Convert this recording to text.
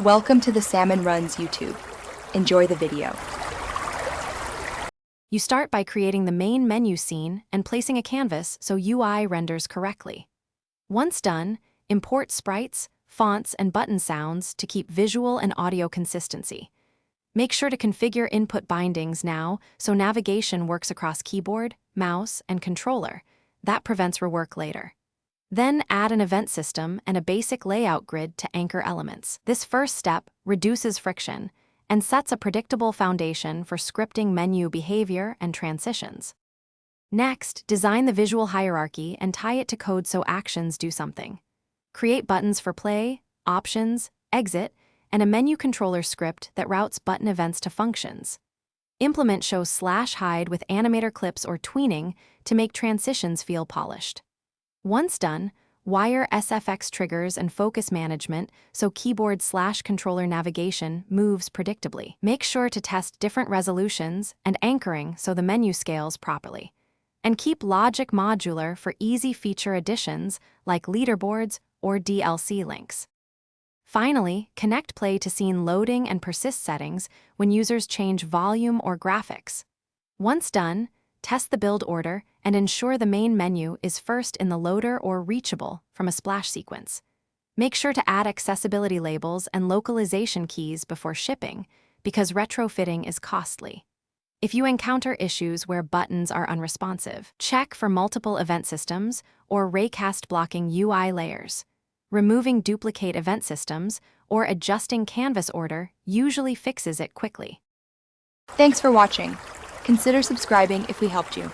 Welcome to the Salmon Runs YouTube. Enjoy the video. You start by creating the main menu scene and placing a canvas so UI renders correctly. Once done, import sprites, fonts, and button sounds to keep visual and audio consistency. Make sure to configure input bindings now so navigation works across keyboard, mouse, and controller. That prevents rework later. Then add an event system and a basic layout grid to anchor elements. This first step reduces friction and sets a predictable foundation for scripting menu behavior and transitions. Next, design the visual hierarchy and tie it to code so actions do something. Create buttons for play, options, exit, and a menu controller script that routes button events to functions. Implement show /hide with animator clips or tweening to make transitions feel polished. Once done, wire SFX triggers and focus management so keyboard/controller navigation moves predictably. Make sure to test different resolutions and anchoring so the menu scales properly. And keep logic modular for easy feature additions like leaderboards or DLC links. Finally, connect play to scene loading and persist settings when users change volume or graphics. Once done, test the build order and ensure the main menu is first in the loader or reachable from a splash sequence. Make sure to add accessibility labels and localization keys before shipping because retrofitting is costly. If you encounter issues where buttons are unresponsive, check for multiple event systems or raycast blocking UI layers. Removing duplicate event systems or adjusting canvas order usually fixes it quickly. Thanks for watching. Consider subscribing if we helped you.